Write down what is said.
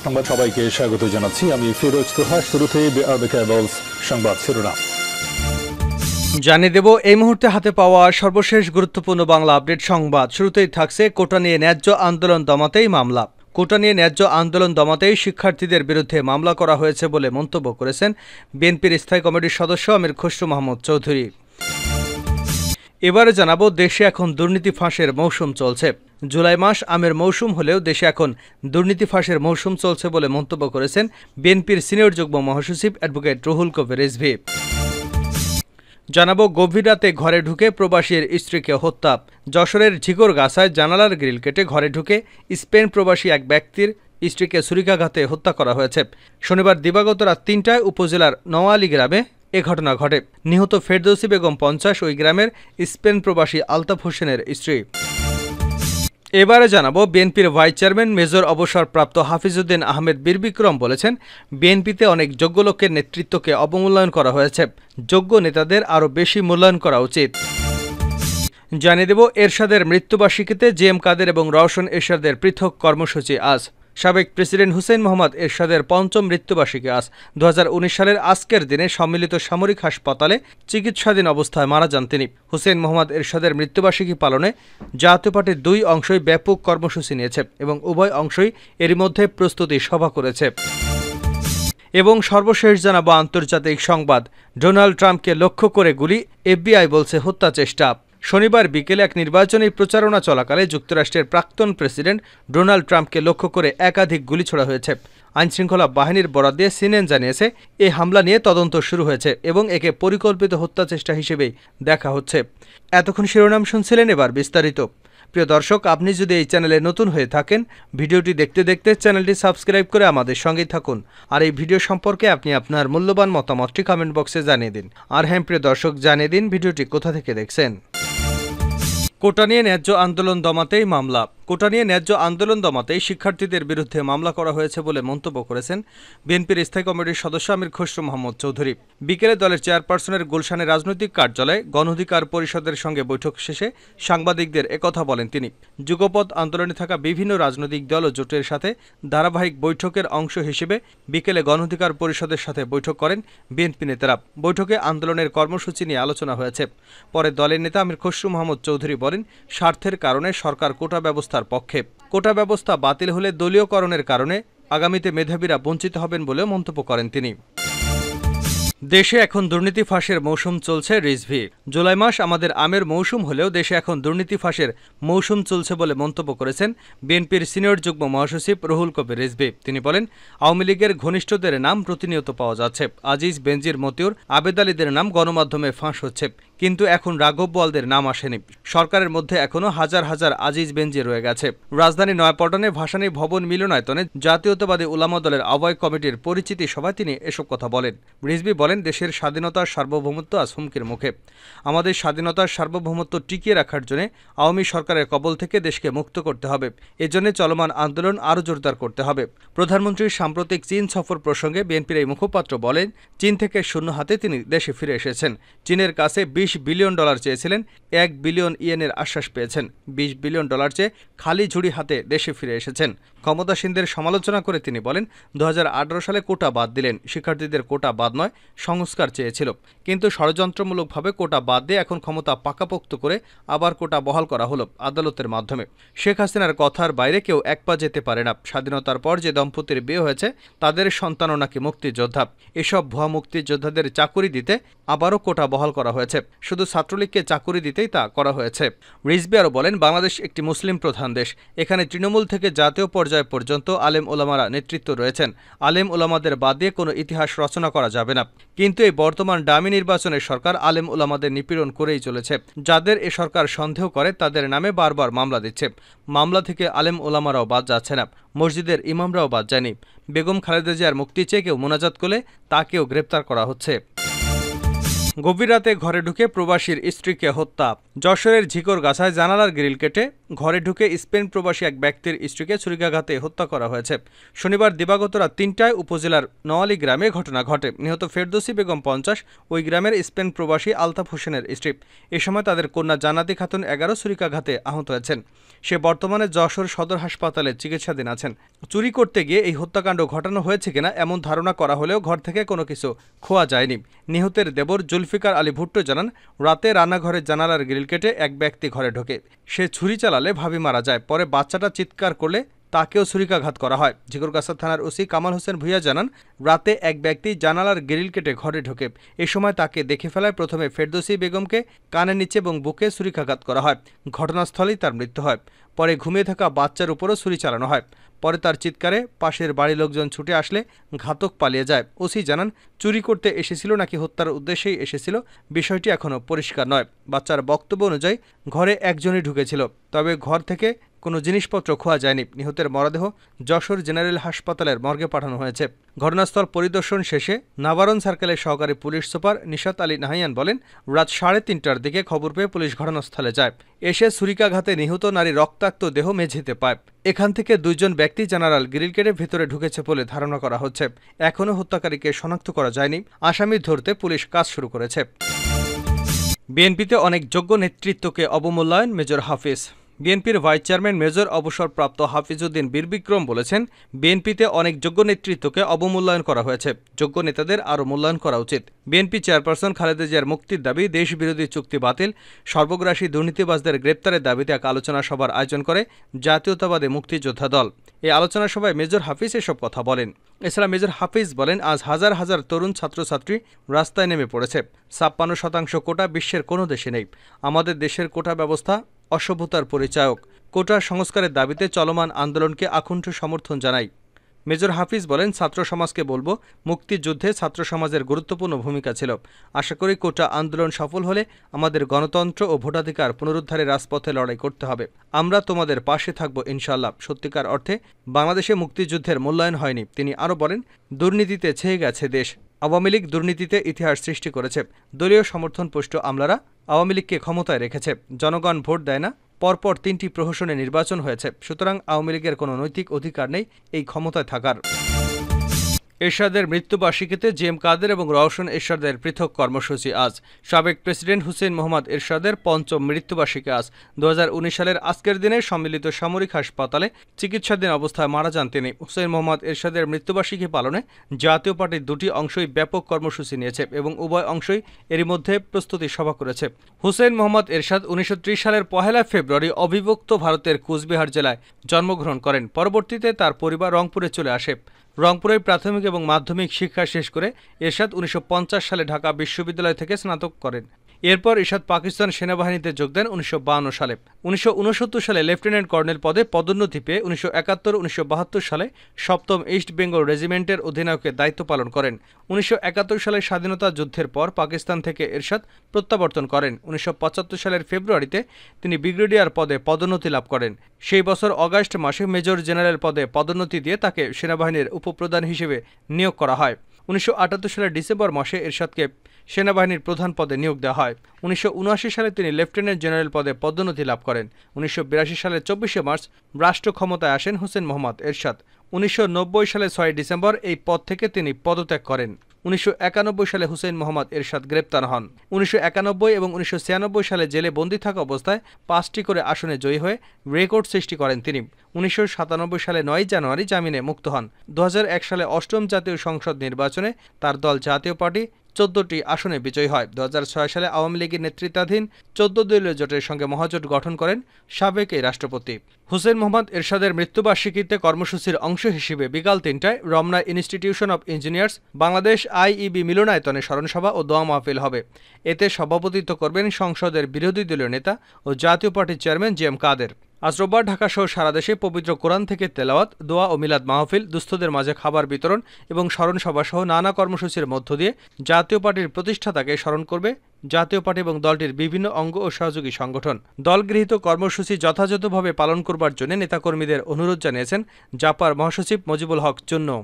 সংবাদ সবাইকে স্বাগত জানাচ্ছি। আমি ফিরোজ তোহা। শুরুতে সংবাদ শিরোনাম জানিয়ে দেব এই মুহূর্তে হাতে পাওয়া সর্বশেষ গুরুত্বপূর্ণ বাংলা আপডেট সংবাদ। শুরুতেই থাকছে কোটা নিয়ে ন্যায্য আন্দোলন দমাতেই মামলা। কোটা নিয়ে ন্যায্য আন্দোলন দমাতেই শিক্ষার্থীদের বিরুদ্ধে মামলা করা হয়েছে বলে মন্তব্য করেছেন বিএনপির স্থায়ী কমিটির সদস্য আমির খসরু মাহমুদ চৌধুরী। এবারে জানাবো, দেশে এখন দুর্নীতি ফাঁসের মৌসুম চলছে। জুলাই মাস আমের মৌসুম হলেও দেশে এখন দুর্নীতি ফাঁসের মৌসুম চলছে বলে মন্তব্য করেছেন বিএনপির সিনিয়র যুগ্ম মহাসচিব অ্যাডভোকেট রুহুল কবির রিজভী। জানাবো, গভীর রাতে ঘরে ঢুকে প্রবাসীর স্ত্রীকে হত্যা। যশোরের ঝিকরগাছায় জানালার গ্রিল কেটে ঘরে ঢুকে স্পেন প্রবাসী এক ব্যক্তির স্ত্রীকে ছুরিকাঘাতে হত্যা করা হয়েছে। শনিবার দিবাগত রাত ৩টায় উপজেলার নওয়ালি গ্রামে এ ঘটনা ঘটে। নিহত ফেরদৌসী বেগম ৫০ ওই গ্রামের স্পেন প্রবাসী আলতাফ হোসেনের স্ত্রী। এবারে জানাবো, বিএনপির ভাইস চেয়ারম্যান মেজর অবসরপ্রাপ্ত হাফিজউদ্দিন আহমেদ বীর বিক্রম বলেছেন, বিএনপিতে অনেক যোগ্য লোকের নেতৃত্বকে অবমূল্যায়ন করা হয়েছে। যোগ্য নেতাদের আরও বেশি মূল্যায়ন করা উচিত। জানিয়ে দেব, এরশাদের মৃত্যুবার্ষিকীতে জেএম কাদের এবং রওশন এরশাদের পৃথক কর্মসূচি আজ। সাবেক প্রেসিডেন্ট হুসেইন মোহাম্মদ এরশাদের পঞ্চম মৃত্যুবার্ষিকী আজ। ২০১৯ সালের আজকের দিনে সম্মিলিত সামরিক হাসপাতালে চিকিৎসাধীন অবস্থায় মারা যান তিনি। হুসেইন মোহাম্মদ এরশাদের মৃত্যুবার্ষিকী পালনে জাতীয় পার্টির দুই অংশই ব্যাপক কর্মসূচি নিয়েছে এবং উভয় অংশই এরই মধ্যে প্রস্তুতি সভা করেছে। এবং সর্বশেষ জানাবো আন্তর্জাতিক সংবাদ। ডোনাল্ড ট্রাম্পকে লক্ষ্য করে গুলি, এফবিআই বলছে হত্যা চেষ্টা। শনিবার বিকেলে এক নির্বাচনী প্রচারণা চলাকালে যুক্তরাষ্ট্রের প্রাক্তন প্রেসিডেন্ট ডোনাল্ড ট্রাম্পকে লক্ষ্য করে একাধিক গুলি ছোড়া হয়েছে। আইনশৃঙ্খলা বাহিনীর বরাত দিয়ে সিএনএন জানিয়েছে, এই হামলা নিয়ে তদন্ত শুরু হয়েছে এবং একে পরিকল্পিত হত্যা চেষ্টা হিসেবেই দেখা হচ্ছে। এতক্ষণ শিরোনাম শুনছিলেন, এবার বিস্তারিত। প্রিয় দর্শক, আপনি যদি এই চ্যানেলে নতুন হয়ে থাকেন, ভিডিওটি দেখতে দেখতে চ্যানেলটি সাবস্ক্রাইব করে আমাদের সঙ্গেই থাকুন। আর এই ভিডিও সম্পর্কে আপনি আপনার মূল্যবান মতামতটি কমেন্ট বক্সে জানিয়ে দিন। আর হ্যাঁ প্রিয় দর্শক, জানিয়ে দিন ভিডিওটি কোথা থেকে দেখছেন। কোটা নিয়ে ন্যায্য আন্দোলন দমাতেই মামলা। কোটা নিয়ে ন্যায্য আন্দোলন দমাতেই শিক্ষার্থীদের বিরুদ্ধে মামলা করা হয়েছে বলে মন্তব্য করেছেন বিএনপির স্থায়ী কমিটির সদস্য আমির খসরু মাহমুদ চৌধুরী। বিকেলে দলের চেয়ারপারসনের গুলশানের রাজনৈতিক কার্যালয়ে গণ অধিকার পরিষদের সঙ্গে বৈঠক শেষে সাংবাদিকদের একথা বলেন তিনি। যুগপৎ আন্দোলনে থাকা বিভিন্ন রাজনৈতিক দল ও জোটের সাথে ধারাবাহিক বৈঠকের অংশ হিসেবে বিকেলে গণ অধিকার পরিষদের সাথে বৈঠক করেন বিএনপি নেতারা। বৈঠকে আন্দোলনের কর্মসূচি নিয়ে আলোচনা হয়েছে। পরে দলের নেতা আমির খসরু মাহমুদ চৌধুরী বলেন, স্বার্থের কারণে সরকার কোটা ব্যবস্থার পক্ষে। কোটা ব্যবস্থা বাতিল হলে দলীয়করণের কারণে আগামীতে মেধাবীরা বঞ্চিত হবেন বলেও মন্তব্য করেন তিনি। দেশে এখন দুর্নীতি ফাঁসের মৌসুম চলছে রিজভী। জুলাই মাস আমাদের আমের মৌসুম হলেও দেশে এখন দুর্নীতি ফাঁসের মৌসুম চলছে বলে মন্তব্য করেছেন বিএনপির সিনিয়র যুগ্ম মহাসচিব রুহুল কবির রিজভী। তিনি বলেন, আওয়ামী লীগের ঘনিষ্ঠদের নাম প্রতিনিয়ত পাওয়া যাচ্ছে। আজিজ, বেনজির, মতিউর, আবেদ আলীদের নাম গণমাধ্যমে ফাঁস হচ্ছে, কিন্তু এখন রাঘব বোয়ালদের নাম আসেনি। সরকারের মধ্যে এখনও হাজার হাজার আজিজ বেনজি রয়ে গেছে। রাজধানী নয়াপল্টনে ভাসানী ভবন মিলনায়তনে জাতীয়তাবাদী উলামা দলের আহ্বায়ক কমিটির পরিচিতি সভায় তিনি এসব কথা বলেন। রিজভী বলেন, দেশের স্বাধীনতার সার্বভৌমত্ব আজ হুমকির মুখে। আমাদের স্বাধীনতার সার্বভৌমত্ব টিকিয়ে রাখার জন্য আওয়ামী সরকারের কবল থেকে দেশকে মুক্ত করতে হবে। এজন্য চলমান আন্দোলন আরও জোরদার করতে হবে। প্রধানমন্ত্রীর সাম্প্রতিক চীন সফর প্রসঙ্গে বিএনপির এই মুখপাত্র বলেন, চীন থেকে শূন্য হাতে তিনি দেশে ফিরে এসেছেন। চীনের কাছে $20 বিলিয়ন চেয়েছিলেন, $1 বিলিয়ন ইয়েনের আশ্বাস পেয়েছেন। $20 বিলিয়ন চেয়ে খালি ঝুড়ি হাতে দেশে ফিরে এসেছেন। ক্ষমতাসীনদের সমালোচনা করে তিনি বলেন, ২০১৮ সালে কোটা বাদ দিলেন। শিক্ষার্থীদের কোটা বাদ নয়, সংস্কার চেয়েছিল, কিন্তু ষড়যন্ত্রমূলকভাবে কোটা বাদ দিয়ে এখন ক্ষমতা পাকাপোক্ত করে আবার কোটা বহাল করা হলো আদালতের মাধ্যমে। শেখ হাসিনার কথার বাইরে কেউ এক পা যেতে পারে না। স্বাধীনতার পর যে দম্পতির বিয়ে হয়েছে তাদের সন্তানও নাকি মুক্তিযোদ্ধা। এসব ভুয়া মুক্তিযোদ্ধাদের চাকুরি দিতে আবারও কোটা বহাল করা হয়েছে। শুধু ছাত্রলীগকে চাকুরি দিতেই তা করা হয়েছে। রিজভী আরও বলেন, বাংলাদেশ একটি মুসলিম প্রধান দেশ। এখানে তৃণমূল থেকে জাতীয় পর্যায় পর্যন্ত আলেম ওলামারা নেতৃত্ব রয়েছেন। আলেম ওলামাদের বাদ দিয়ে কোনো ইতিহাস রচনা করা যাবে না। কিন্তু এই বর্তমান ডামি নির্বাচনের সরকার আলেম ওলামাদের নিপীড়ন করেই চলেছে। যাদের এ সরকার সন্দেহ করে তাদের নামে বারবার মামলা দিচ্ছে। মামলা থেকে আলেম ওলামারাও বাদ যাচ্ছে না, মসজিদের ইমামরাও বাদ যায়নি। বেগম খালেদা জিয়ার মুক্তি চেয়ে কেউ মোনাজাত করলে তাকেও গ্রেপ্তার করা হচ্ছে। গভীর রাতে ঘরে ঢুকে প্রবাসীর স্ত্রীকে হত্যা। যশোরের ঝিকরগাছায় জানালার গ্রিল কেটে ঘরে ঢুকে স্পেন প্রবাসী এক ব্যক্তির স্ত্রীকে ছুরিকাঘাতে হত্যা করা হয়েছে। শনিবার দিবাগত রাত ৩টায় উপজেলার নোয়ালী গ্রামে ঘটনা ঘটে। নিহত ফেরদৌসী বেগম ৫০ ওই গ্রামের স্পেন প্রবাসী আলতাফ হোসেনের স্ত্রী। এ সময় তাদের কন্যা জান্নাতি খাতুন ১১ ছুরিকাঘাতে আহত হয়েছেন। সে বর্তমানে যশোর সদর হাসপাতালে চিকিৎসাধীন আছেন। চুরি করতে গিয়ে এই হত্যাকাণ্ড ঘটানো হয়েছে কিনা এমন ধারণা করা হলেও ঘর থেকে কোনো কিছু খোয়া যায়নি। নিহতের দেবর জুলফিকার আলী ভুট্টো জানান, রাতে রান্নাঘরের জানালার গ্রিল কেটে এক ব্যক্তি ঘরে ঢোকে। সে ছুরি চালালে ভাবি মারা যায়। পরে বাচ্চাটা চিৎকার করলে তাকেও ছুরিকাঘাত করা হয়। ঝিকরগাছা থানার ওসি কামাল হোসেন ভূঁইয়া জানান, রাতে এক ব্যক্তি জানালার গ্রিল কেটে ঘরে ঢোকে। এ সময় তাকে দেখে ফেলায় প্রথমে ফেরদৌসী বেগমকে কানের নিচে এবং বুকে ছুরিকাঘাত করা হয়। ঘটনাস্থলেই তার মৃত্যু হয়। পরে ঘুমিয়ে থাকা বাচ্চার উপরও ছুরি চালানো হয়। পরে তার চিৎকারে পাশের বাড়ির লোকজন ছুটে আসলে ঘাতক পালিয়ে যায়। ওসি জানান, চুরি করতে এসেছিল নাকি হত্যার উদ্দেশ্যেই এসেছিল বিষয়টি এখনও পরিষ্কার নয়। বাচ্চার বক্তব্য অনুযায়ী ঘরে একজনই ঢুকেছিল, তবে ঘর থেকে কোনো জিনিসপত্র খোয়া যায়নি। নিহতের মরদেহ যশোর জেনারেল হাসপাতালের মর্গে পাঠানো হয়েছে। ঘটনাস্থল পরিদর্শন শেষে নাবারণ সার্কেলের সহকারী পুলিশ সুপার নিশাত আলী নাহিয়ান বলেন, রাত ৩:৩০টার দিকে খবর পেয়ে পুলিশ ঘটনাস্থলে যায়। এসে ছুরিকাঘাতে নিহত নারীর রক্তাক্ত দেহ মেঝেতে পায়। এখান থেকে ২ জন ব্যক্তি জানালার গ্রিল কেটে ভেতরে ঢুকেছে বলে ধারণা করা হচ্ছে। এখনও হত্যাকারীকে শনাক্ত করা যায়নি। আসামি ধরতে পুলিশ কাজ শুরু করেছে। বিএনপিতে অনেক যোগ্য নেতৃত্বকে অবমূল্যায়ন মেজর হাফিজ। বিএনপির ভাইস চেয়ারম্যান মেজর অবসরপ্রাপ্ত হাফিজউদ্দিন বীরবিক্রম বলেছেন, বিএনপিতে অনেক যোগ্য নেতৃত্বকে অবমূল্যায়ন করা হয়েছে। যোগ্য নেতাদের আরও মূল্যায়ন করা উচিত। বিএনপি চেয়ারপারসন খালেদা জিয়ার মুক্তির দাবি, দেশবিরোধী চুক্তি বাতিল, সর্বগ্রাসী দুর্নীতিবাজদের গ্রেপ্তারের দাবিতে এক আলোচনা সভার আয়োজন করে জাতীয়তাবাদী মুক্তিযোদ্ধা দল। এই আলোচনা সভায় মেজর হাফিজ এসব কথা বলেন। এছাড়া মেজর হাফিজ বলেন, আজ হাজার হাজার তরুণ ছাত্রছাত্রী রাস্তায় নেমে পড়েছে। ৫৬% কোটা বিশ্বের কোনো দেশে নেই। আমাদের দেশের কোটা ব্যবস্থা অসভ্যতার পরিচায়ক। কোটা সংস্কারের দাবিতে চলমান আন্দোলনকে আকুণ্ঠ সমর্থন জানাই। মেজর হাফিজ বলেন, ছাত্র সমাজকে বলবো, মুক্তিযুদ্ধে ছাত্র সমাজের গুরুত্বপূর্ণ ভূমিকা ছিল। আশা করি কোটা আন্দোলন সফল হলে আমাদের গণতন্ত্র ও ভোটাধিকার পুনরুদ্ধারে রাজপথে লড়াই করতে হবে। আমরা তোমাদের পাশে থাকব ইনশাআল্লাহ। সত্যিকার অর্থে বাংলাদেশে মুক্তিযুদ্ধের মূল্যায়ন হয়নি। তিনি আরও বলেন, দুর্নীতিতে ছেয়ে গেছে দেশ। আওয়ামী লীগ দুর্নীতিতে ইতিহাস সৃষ্টি করেছে। দলীয় সমর্থনপুষ্ট আমলারা আওয়ামী লীগকে ক্ষমতায় রেখেছে। জনগণ ভোট দেয় না। পরপর ৩টি প্রহসনে নির্বাচন হয়েছে। সুতরাং আওয়ামী লীগের কোনো নৈতিক অধিকার নেই এই ক্ষমতায় থাকার। এরশাদের মৃত্যুবার্ষিকীতে জিএম কাদের এবং রওশন এরশাদের পৃথক কর্মসূচি আজ। সাবেক প্রেসিডেন্ট হুসেইন মোহাম্মদ এরশাদের ৫ম মৃত্যুবার্ষিকী আজ। ২০১৯ সালের আজকের দিনে সম্মিলিত সামরিক হাসপাতালে চিকিৎসাধীন অবস্থায় মারা যান তিনি। হুসেইন মোহাম্মদ এরশাদের মৃত্যুবার্ষিকী পালনে জাতীয় পার্টির ২টি অংশই ব্যাপক কর্মসূচি নিয়েছে এবং উভয় অংশই এরই মধ্যে প্রস্তুতি সভা করেছে। হুসেইন মোহাম্মদ এরশাদ ১৯৩০ সালের ১ ফেব্রুয়ারি অবিভক্ত ভারতের কুচবিহার জেলায় জন্মগ্রহণ করেন। পরবর্তীতে তার পরিবার রংপুরে চলে আসে। রংপুরে প্রাথমিক এবং মাধ্যমিক শিক্ষা শেষ করে এরশাদ ১৯৫০ সালে ঢাকা বিশ্ববিদ্যালয় থেকে স্নাতক করেন। এরপর এরশাদ পাকিস্তান সেনাবাহিনীতে যোগ দেন ১৯৫২ সালে। ১৯৬৯ সালে লেফটেন্যান্ট কর্নেল পদে পদোন্নতি পেয়ে ১৯৭১-১৯৭২ সালে ৭ম ইস্ট বেঙ্গল রেজিমেন্টের অধিনায়কের দায়িত্ব পালন করেন। ১৯৭১ সালের স্বাধীনতা যুদ্ধের পর পাকিস্তান থেকে এরশাদ প্রত্যাবর্তন করেন। ১৯৭৫ সালের ফেব্রুয়ারিতে তিনি ব্রিগেডিয়ার পদে পদোন্নতি লাভ করেন। সেই বছর অগাস্ট মাসে মেজর জেনারেল পদে পদোন্নতি দিয়ে তাকে সেনাবাহিনীর উপপ্রধান হিসেবে নিয়োগ করা হয়। ১৯৭৮ সালের ডিসেম্বর মাসে এরশাদকে সেনাবাহিনীর প্রধান পদে নিয়োগ দেওয়া হয়। ১৯৭৯ সালে তিনি লেফটেন্যান্ট জেনারেল পদে পদোন্নতি লাভ করেন। ১৯৮২ সালের ২৪শে মার্চ রাষ্ট্র ক্ষমতায় আসেন হুসেইন মোহাম্মদ এরশাদ। ১৯৯০ সালের ৬ ডিসেম্বর এই পদ থেকে তিনি পদত্যাগ করেন। ১৯৯১ সালে হুসেইন মোহাম্মদ এরশাদ গ্রেপ্তার হন। ১৯৯১ এবং ১৯৯৬ সালে জেলে বন্দী থাকা অবস্থায় ৫টি করে আসনে জয়ী হয়ে রেকর্ড সৃষ্টি করেন তিনি। ১৯৯৭ সালে ৯ জানুয়ারি জামিনে মুক্ত হন। ২০০১ সালে ৮ম জাতীয় সংসদ নির্বাচনে তার দল জাতীয় পার্টি ১৪টি আসনে বিজয়ী হয়। ২০০৬ সালে আওয়ামী লীগের নেতৃত্বাধীন ১৪ দলীয় জোটের সঙ্গে মহাজোট গঠন করেন সাবেক এই রাষ্ট্রপতি। হুসেইন মোহাম্মদ এরশাদের মৃত্যুবার্ষিকীতে কর্মসূচির অংশ হিসেবে বিকাল ৩টায় Ramna institution of engineers Bangladesh IEB মিলনায়তনে স্মরণসভা ও দোয়া মাহফিল হবে। এতে সভাপতিত্ব করবেন সংসদের বিরোধী দলীয় নেতা ও জাতীয় পার্টির চেয়ারম্যান জিএম কাদের। আজ রোববার ঢাকাসহ সারা দেশে পবিত্র কোরআন থেকে তেলাওয়াত, দোয়া ও মিলাদ মাহফিল, দুস্থদের মাঝে খাবার বিতরণ এবং স্মরণসভাসহ নানা কর্মসূচির মধ্য দিয়ে জাতীয় পার্টির প্রতিষ্ঠাতাকে স্মরণ করবে জাতীয় পার্টি এবং দলটির বিভিন্ন অঙ্গ ও সহযোগী সংগঠন। দল গৃহীত কর্মসূচি যথাযথভাবে পালন করবার জন্য নেতাকর্মীদের অনুরোধ জানিয়েছেন জাপার মহাসচিব মজিবুল হক চুন্নু।